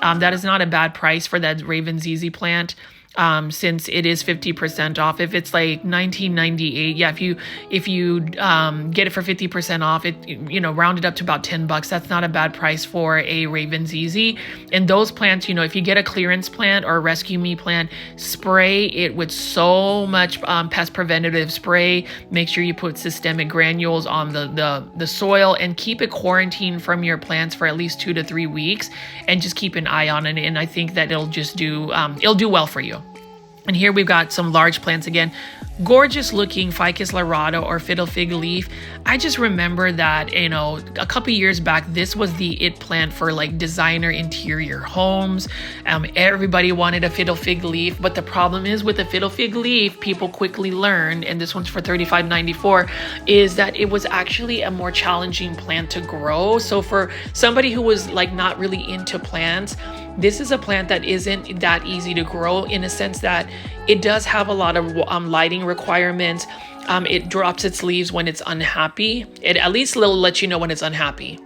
That is not a bad price for that Raven ZZ plant. since it is 50% off. If it's like 19.98, yeah, if you get it for 50% off, it, you know, round it up to about $10. That's not a bad price for a Raven's Easy. And those plants, you know, if you get a clearance plant or a Rescue Me plant, spray it with so much pest preventative spray. Make sure you put systemic granules on the soil, and keep it quarantined from your plants for at least 2 to 3 weeks, and just keep an eye on it. And I think that it'll just do well for you. And here we've got some large plants again. Gorgeous looking Ficus lyrata or fiddle fig leaf. I just remember that, you know, a couple years back, this was the it plant for like designer interior homes. Everybody wanted a fiddle fig leaf, but the problem is with the fiddle fig leaf, people quickly learned, and this one's for $35.94, is that it was actually a more challenging plant to grow. So for somebody who was like not really into plants, this is a plant that isn't that easy to grow, in a sense that it does have a lot of lighting requirements. It drops its leaves when it's unhappy. It at least will let you know when it's unhappy.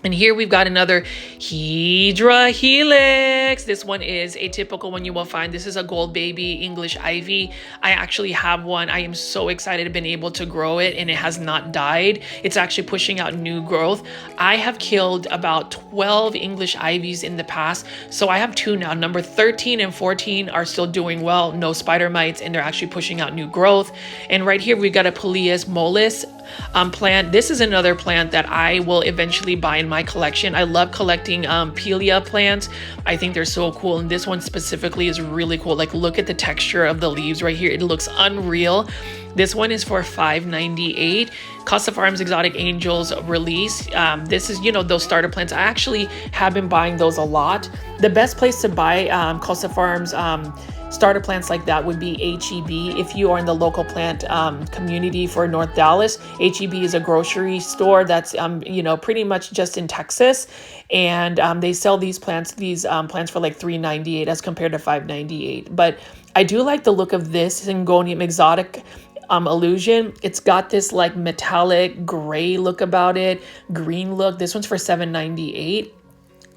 And here we've got another Hydra helix. This one is a typical one you will find. This is a gold baby English ivy. I actually have one. I am so excited to have been able to grow it, and it has not died. It's actually pushing out new growth. I have killed about 12 English ivies in the past. So I have 2 now. Number 13 and 14 are still doing well. No spider mites, and they're actually pushing out new growth. And right here, we've got a Pilea mollis plant. This is another plant that I will eventually buy in my collection. I love collecting Pilea plants. I think they're so cool, and this one specifically is really cool. Like, look at the texture of the leaves right here. It looks unreal. This one is for $5.98. Costa Farms Exotic Angels release. This is, you know, those starter plants. I actually have been buying those a lot. The best place to buy Costa Farms starter plants like that would be HEB. If you are in the local plant community for North Dallas, HEB is a grocery store that's you know, pretty much just in Texas, and they sell these plants for like $3.98 as compared to $5.98. But I do like the look of this Syngonium exotic illusion. It's got this like metallic gray look about it, green look. This one's for $7.98.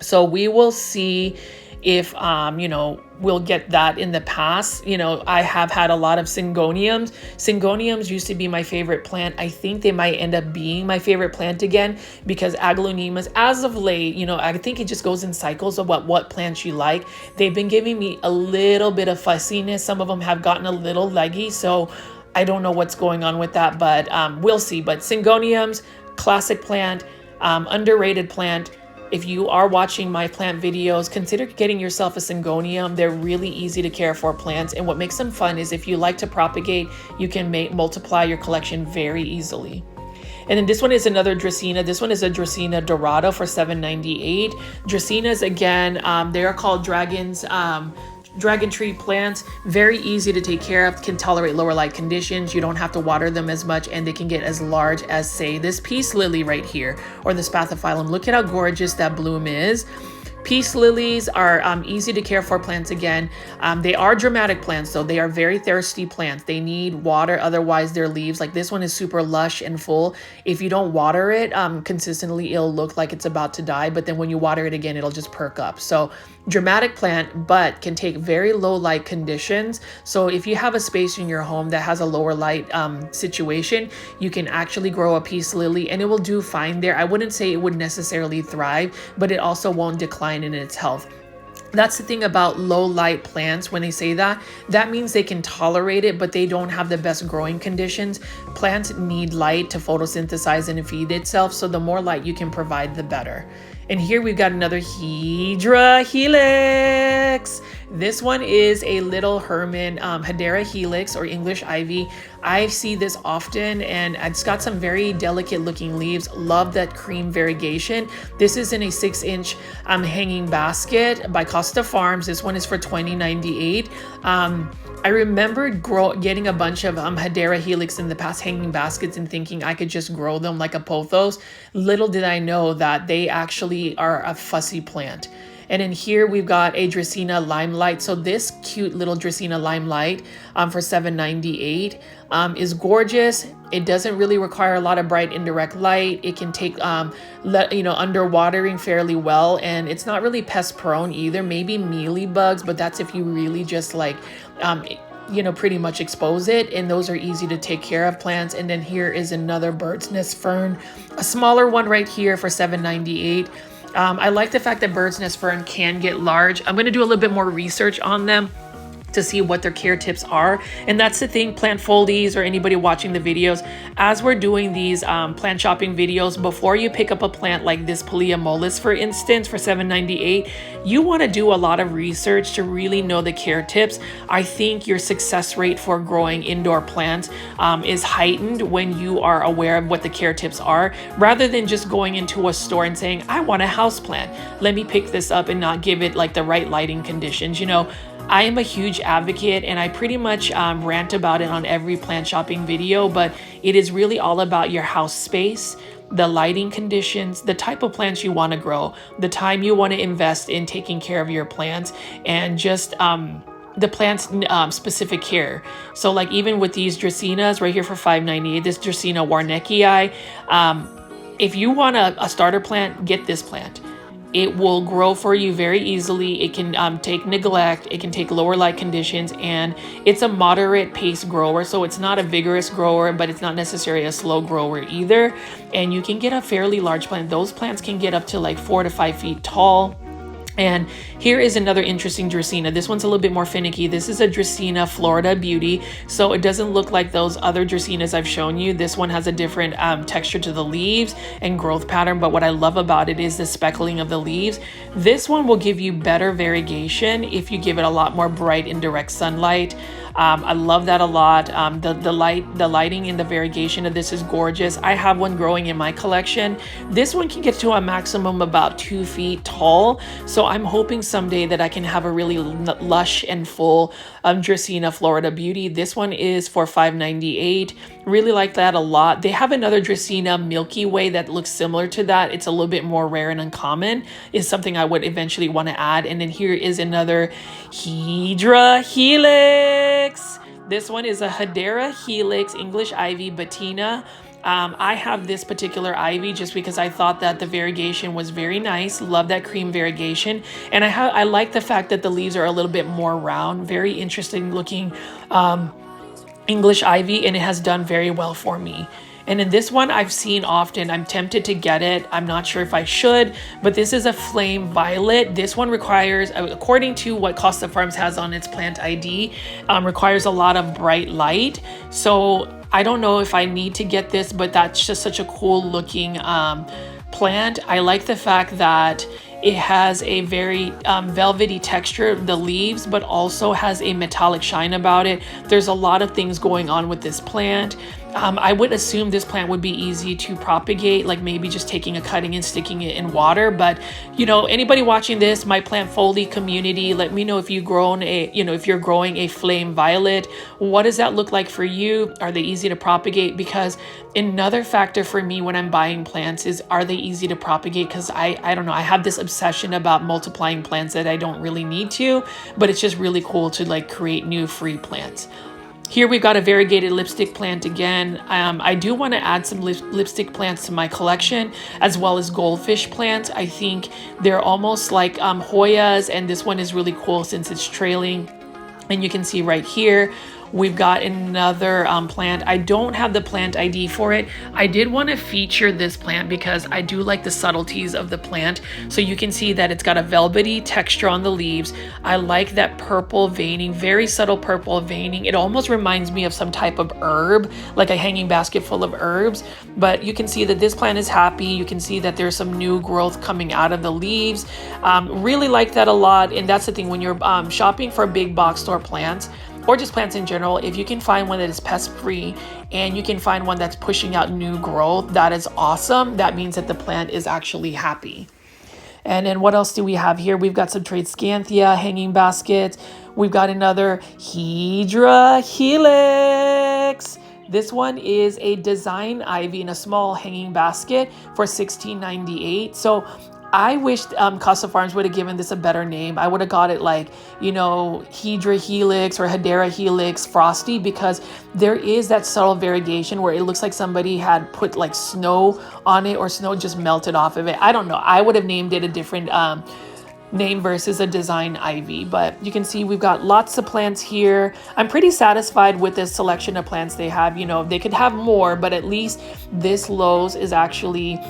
So we will see if you know, we'll get that. In the past, you know, I have had a lot of Syngoniums. Syngoniums used to be my favorite plant. I think they might end up being my favorite plant again, because aglaonemas, as of late, you know, I think it just goes in cycles of what plants you like. They've been giving me a little bit of fussiness. Some of them have gotten a little leggy, so I don't know what's going on with that, but we'll see. But Syngoniums, classic plant, underrated plant. If you are watching my plant videos, consider getting yourself a Syngonium. They're really easy to care for plants, and what makes them fun is if you like to propagate, you can multiply your collection very easily. And then this one is another Dracaena. This one is a Dracaena Dorado for $7.98. Dracaenas, again, they are called dragon tree plants. Very easy to take care of, can tolerate lower light conditions. You don't have to water them as much, and they can get as large as, say, this peace lily right here, or the spathiphyllum. Look at how gorgeous that bloom is. Peace lilies are easy to care for plants again. They are dramatic plants, though. They are very thirsty plants. They need water, otherwise their leaves, like this one, is super lush and full. If you don't water it consistently, it'll look like it's about to die, but then when you water it again, it'll just perk up. So dramatic plant, but can take very low light conditions. So if you have a space in your home that has a lower light situation, you can actually grow a peace lily, and it will do fine there. I wouldn't say it would necessarily thrive, but it also won't decline in its health. That's the thing about low light plants. When they say that, that means they can tolerate it, but they don't have the best growing conditions. Plants need light to photosynthesize and feed itself, so the more light you can provide, the better. And here we've got another Hydra helix. This one is a little Herman Hedera helix, or English ivy. I see this often, and it's got some very delicate looking leaves. Love that cream variegation. This is in a 6-inch hanging basket by Costa Farms. This one is for $20.98. I remember getting a bunch of Hedera helix in the past, hanging baskets, and thinking I could just grow them like a pothos. Little did I know that they actually are a fussy plant. And then here we've got a Dracaena Limelight. So this cute little Dracaena Limelight for $7.98 is gorgeous. It doesn't really require a lot of bright indirect light. It can take under watering fairly well, and it's not really pest prone either. Maybe mealy bugs, but that's if you really just like pretty much expose it, and those are easy to take care of plants. And then here is another bird's nest fern, a smaller one right here for $7.98. I like the fact that bird's nest fern can get large. I'm going to do a little bit more research on them to see what their care tips are. And that's the thing, plant foldies or anybody watching the videos, as we're doing these plant shopping videos, before you pick up a plant like this Pilea mollis, for instance, for $7.98, you want to do a lot of research to really know the care tips. I think your success rate for growing indoor plants is heightened when you are aware of what the care tips are, rather than just going into a store and saying, I want a house plant, let me pick this up, and not give it like the right lighting conditions. I am a huge advocate, and I pretty much rant about it on every plant shopping video, but it is really all about your house space, the lighting conditions, the type of plants you want to grow, the time you want to invest in taking care of your plants, and just the plant's specific care. So like even with these Dracaenas right here for $5.98, this Dracaena warneckii, if you want a starter plant, get this plant. It will grow for you very easily. It can take neglect, it can take lower light conditions, and it's a moderate pace grower. So it's not a vigorous grower, but it's not necessarily a slow grower either. And you can get a fairly large plant. Those plants can get up to like 4 to 5 feet tall. And here is another interesting Dracaena. This one's a little bit more finicky. This is a Dracaena Florida Beauty. So it doesn't look like those other Dracaenas I've shown you. This one has a different texture to the leaves and growth pattern. But what I love about it is the speckling of the leaves. This one will give you better variegation if you give it a lot more bright indirect sunlight. I love that a lot. The lighting and the variegation of this is gorgeous. I have one growing in my collection. This one can get to a maximum about 2 feet tall. So I'm hoping someday that I can have a really lush and full Dracaena Florida Beauty. This one is for $5.98. Really like that a lot. They have another Dracaena Milky Way that looks similar to that. It's a little bit more rare and uncommon. It's something I would eventually want to add. And then here is another Hydra Helix. This one is a Hedera Helix English Ivy Bettina. I have this particular ivy just because I thought that the variegation was very nice. Love that cream variegation. And I like the fact that the leaves are a little bit more round. Very interesting looking English ivy, and it has done very well for me. And in this one I've seen often. I'm tempted to get it. I'm not sure if I should, but this is a flame violet. This one requires, according to what Costa Farms has on its plant ID, requires a lot of bright light. So I don't know if I need to get this, but that's just such a cool looking plant. I like the fact that it has a very velvety texture, the leaves, but also has a metallic shine about it. There's a lot of things going on with this plant. I would assume this plant would be easy to propagate, like maybe just taking a cutting and sticking it in water. But anybody watching this, my plant foldy community, let me know if you've grown if you're growing a flame violet. What does that look like for you? Are they easy to propagate? Because another factor for me when I'm buying plants is, are they easy to propagate? Because I don't know, I have this obsession about multiplying plants that I don't really need to, but it's just really cool to like create new free plants. Here we've got a variegated lipstick plant again. I do want to add some lipstick plants to my collection, as well as goldfish plants. I think they're almost like Hoyas, and this one is really cool since it's trailing. And you can see right here, we've got another plant. I don't have the plant ID for it. I did want to feature this plant because I do like the subtleties of the plant. So you can see that it's got a velvety texture on the leaves. I like that purple veining, very subtle purple veining. It almost reminds me of some type of herb, like a hanging basket full of herbs. But you can see that this plant is happy. You can see that there's some new growth coming out of the leaves. Really like that a lot. And that's the thing, when you're shopping for big box store plants, or just plants in general, if you can find one that is pest free and you can find one that's pushing out new growth, that is awesome. That means that the plant is actually happy. And then what else do we have here? We've got some Tradescanthia hanging baskets. We've got another Hydra Helix. This one is a design ivy in a small hanging basket for $16.98. So I wish Costa Farms would have given this a better name. I would have got it like, you know, Hydra Helix or Hedera Helix Frosty, because there is that subtle variegation where it looks like somebody had put like snow on it or snow just melted off of it. I don't know. I would have named it a different name versus a design ivy, but you can see we've got lots of plants here. I'm pretty satisfied with this selection of plants they have. You know, they could have more, but at least this Lowe's is actually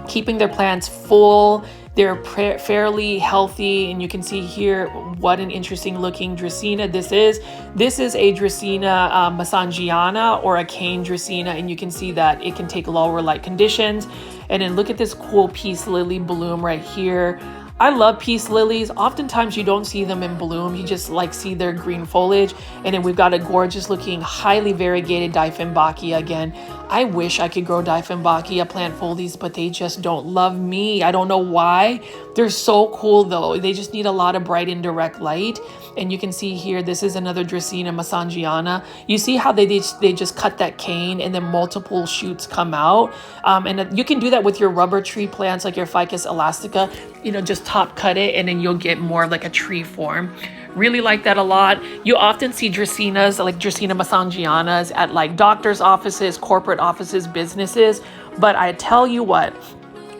keeping their plants full. They're fairly healthy, and you can see here what an interesting looking Dracaena this is. This is a Dracaena Massangiana, or a cane Dracaena, and you can see that it can take lower light conditions. And then look at this cool peace lily bloom right here. I love peace lilies. Oftentimes you don't see them in bloom. You just like see their green foliage. And then we've got a gorgeous looking, highly variegated Dieffenbachia again. I wish I could grow Dieffenbachia plant folies, but they just don't love me. I don't know why. They're so cool though. They just need a lot of bright indirect light. And you can see here, this is another Dracaena Massangiana. You see how they just cut that cane and then multiple shoots come out. And you can do that with your rubber tree plants like your Ficus elastica. You know, just top cut it and then you'll get more of like a tree form. Really like that a lot. You often see Dracaenas, like Dracaena Massangianas, at like doctor's offices, corporate offices, businesses. But I tell you what,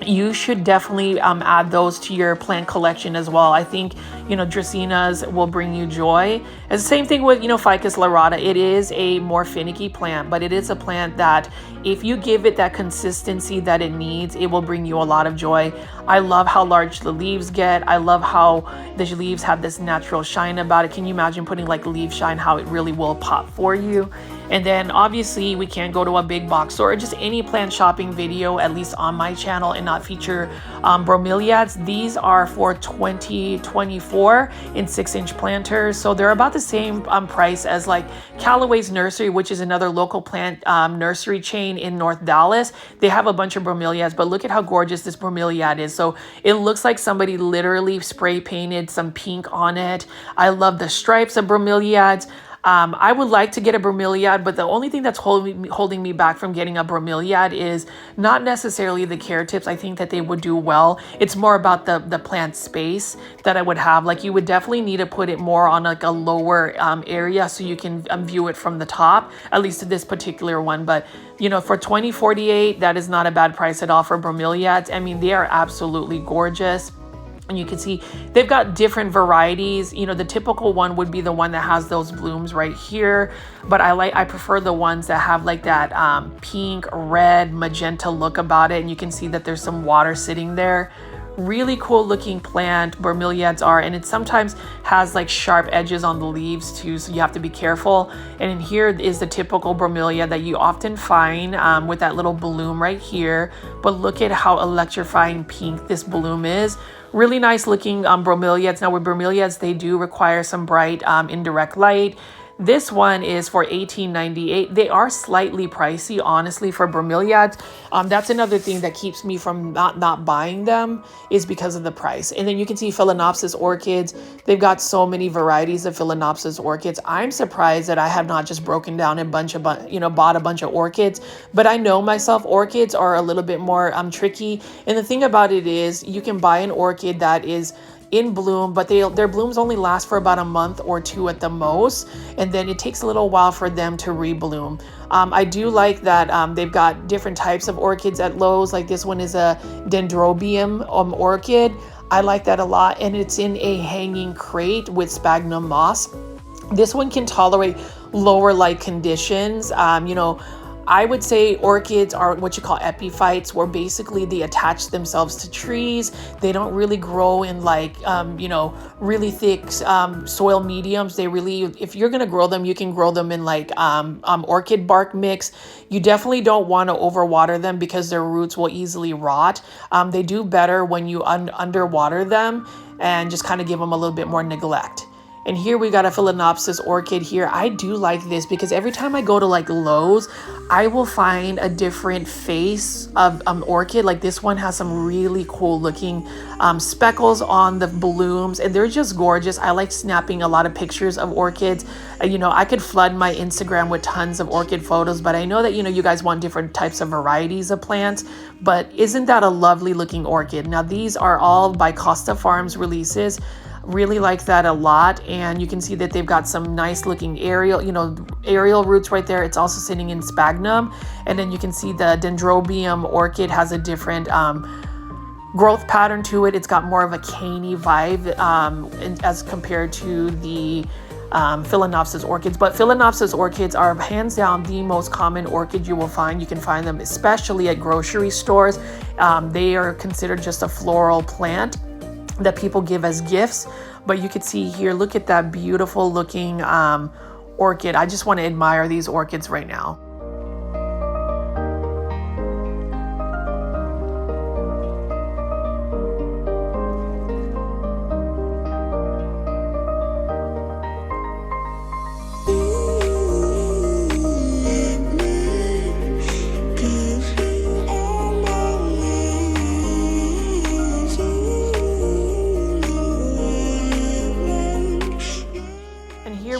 you should definitely add those to your plant collection as well. I think, you know, Dracaenas will bring you joy. And the same thing with, you know, Ficus lyrata. It is a more finicky plant, but it is a plant that if you give it that consistency that it needs, it will bring you a lot of joy. I love how large the leaves get. I love how the leaves have this natural shine about it. Can you imagine putting like leaf shine, how it really will pop for you? And then obviously we can't go to a big box store or just any plant shopping video, at least on my channel, and not feature Bromeliads. These are for 2024 in 6-inch planters. So they're about the same price as like Callaway's Nursery, which is another local plant nursery chain in North Dallas. They have a bunch of Bromeliads, but look at how gorgeous this Bromeliad is. So it looks like somebody literally spray painted some pink on it. I love the stripes of Bromeliads. I would like to get a Bromeliad, but the only thing that's holding me back from getting a Bromeliad is not necessarily the care tips. I think that they would do well. It's more about the plant space that I would have. Like, you would definitely need to put it more on like a lower area so you can view it from the top, at least this particular one. But you know, for $20.48, that is not a bad price at all for Bromeliads. I mean, they are absolutely gorgeous. And you can see they've got different varieties. You know, the typical one would be the one that has those blooms right here, but I prefer the ones that have like that pink, red, magenta look about it. And you can see that there's some water sitting there. Really cool looking plant Bromeliads are, and it sometimes has like sharp edges on the leaves too, so you have to be careful. And in here is the typical Bromeliad that you often find with that little bloom right here. But look at how electrifying pink this bloom is. Really nice looking Bromeliads. Now with Bromeliads, they do require some bright indirect light. This one is for $18.98. They are slightly pricey, honestly, for Bromeliads. That's another thing that keeps me from not buying them, is because of the price. And then you can see Phalaenopsis orchids. They've got so many varieties of Phalaenopsis orchids. I'm surprised that I have not just broken down a bunch of, bought a bunch of orchids. But I know myself, orchids are a little bit more tricky. And the thing about it is, you can buy an orchid that is in bloom, but their blooms only last for about a month or two at the most, and then it takes a little while for them to rebloom. I do like that they've got different types of orchids at Lowe's. Like this one is a Dendrobium orchid. I like that a lot, and it's in a hanging crate with sphagnum moss. This one can tolerate lower light conditions. I would say orchids are what you call epiphytes, where basically they attach themselves to trees. They don't really grow in like, really thick soil mediums. They really, if you're going to grow them, you can grow them in like orchid bark mix. You definitely don't want to overwater them because their roots will easily rot. They do better when you underwater them and just kind of give them a little bit more neglect. And here we got a Phalaenopsis orchid here. I do like this because every time I go to like Lowe's, I will find a different face of orchid. Like this one has some really cool looking speckles on the blooms, and they're just gorgeous. I like snapping a lot of pictures of orchids. You know, I could flood my Instagram with tons of orchid photos, but I know that, you know, you guys want different types of varieties of plants, but isn't that a lovely looking orchid? Now these are all by Costa Farms releases. Really like that a lot, and you can see that they've got some nice looking aerial, you know, aerial roots right there. It's also sitting in sphagnum, and then you can see the dendrobium orchid has a different growth pattern to it. It's got more of a caney vibe as compared to the Phalaenopsis orchids. But Phalaenopsis orchids are hands down the most common orchid you will find. You can find them especially at grocery stores. They are considered just a floral plant that people give as gifts. But you can see here, look at that beautiful looking orchid. I just want to admire these orchids right now.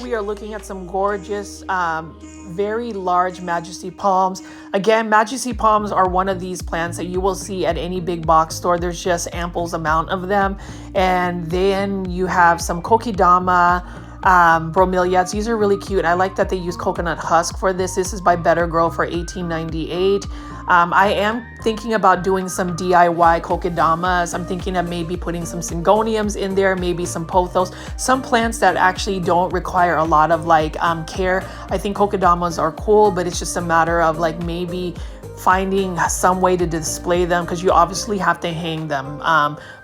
We are looking at some gorgeous, very large Majesty palms. Again, Majesty palms are one of these plants that you will see at any big box store. There's just ample amount of them. And then you have some Kokadama, Bromeliads. These are really cute. I like that they use coconut husk for this. This is by Better Grow for $18.98. I am thinking about doing some DIY Kokadamas. I'm thinking of maybe putting some Syngoniums in there, maybe some Pothos, some plants that actually don't require a lot of like care. I think Kokadamas are cool, but it's just a matter of like maybe finding some way to display them, because you obviously have to hang them.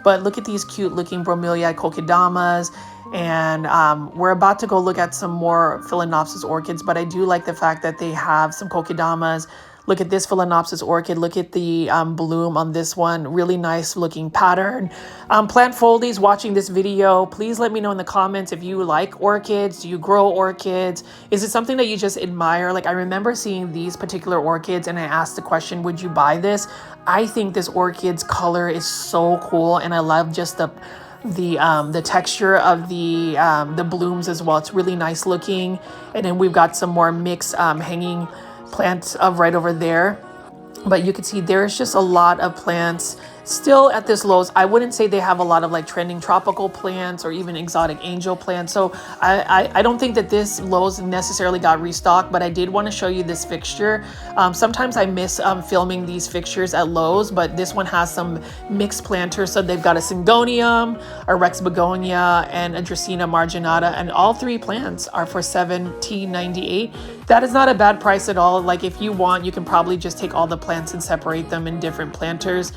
But look at these cute looking Bromeliad Kokadamas. And we're about to go look at some more Phalaenopsis orchids, but I do like the fact that they have some Kokadamas. Look at this Phalaenopsis orchid. Look at the bloom on this one. Really nice looking pattern. Plant foldies watching this video, please let me know in the comments if you like orchids. Do you grow orchids? Is it something that you just admire? Like I remember seeing these particular orchids and I asked the question, would you buy this? I think this orchid's color is so cool, and I love just the texture of the blooms as well. It's really nice looking. And then we've got some more mixed hanging plants right over there, but you can see there's just a lot of plants still at this Lowe's. I wouldn't say they have a lot of like trending tropical plants or even exotic angel plants, so I don't think that this Lowe's necessarily got restocked, but I did want to show you this fixture. Sometimes I miss filming these fixtures at Lowe's, but this one has some mixed planters. So they've got a Syngonium, a Rex begonia, and a Dracaena marginata, and all three plants are for $17.98. That is not a bad price at all. Like if you want, you can probably just take all the plants and separate them in different planters.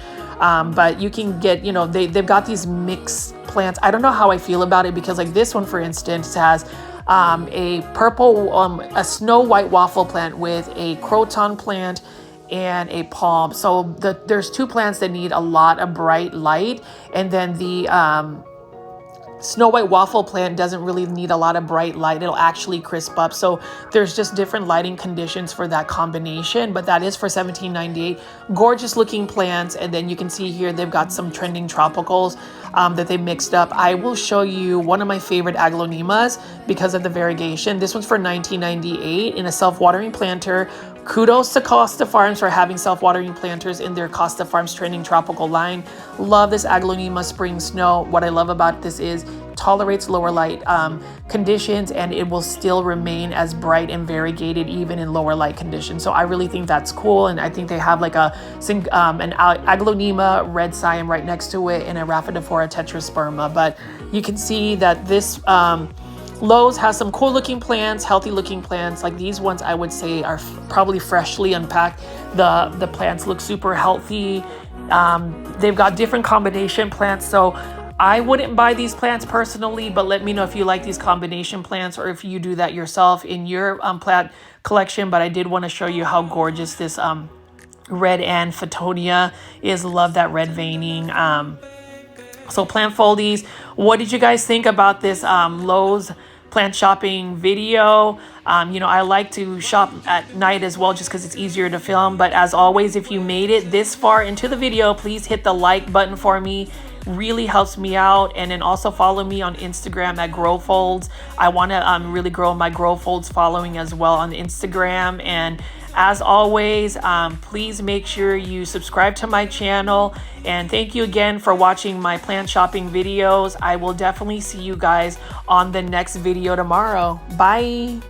But you can get, you know, they've got these mixed plants. I don't know how I feel about it, because like this one, for instance, has a purple, a snow white waffle plant with a Croton plant and a palm. So there's two plants that need a lot of bright light, and then the snow white waffle plant doesn't really need a lot of bright light. It'll actually crisp up. So there's just different lighting conditions for that combination, but that is for $17.98. Gorgeous looking plants. And then you can see here they've got some trending tropicals that they mixed up. I will show you one of my favorite aglaonemas because of the variegation. This one's for $19.98 in a self-watering planter. Kudos to Costa Farms for having self-watering planters in their Costa Farms trending tropical line. Love this aglaonema spring snow. What I love about this is tolerates lower light conditions, and it will still remain as bright and variegated even in lower light conditions. So I really think that's cool, and I think they have like an aglaonema red cyan right next to it and a Rhaphidophora tetrasperma. But you can see that this Lowe's has some cool looking plants, healthy looking plants. Like these ones I would say are probably freshly unpacked. The plants look super healthy. They've got different combination plants, so I wouldn't buy these plants personally, but let me know if you like these combination plants or if you do that yourself in your plant collection. But I did want to show you how gorgeous this red Anthurium is. Love that red veining. So plant foldies, what did you guys think about this Lowe's plant shopping video. You know, I like to shop at night as well just because it's easier to film. But as always, if you made it this far into the video, please hit the like button for me. Really helps me out. And then also follow me on Instagram at GrowFolds. I want to really grow my GrowFolds following as well on Instagram. And as always, please make sure you subscribe to my channel. And thank you again for watching my plant shopping videos. I will definitely see you guys on the next video tomorrow. Bye.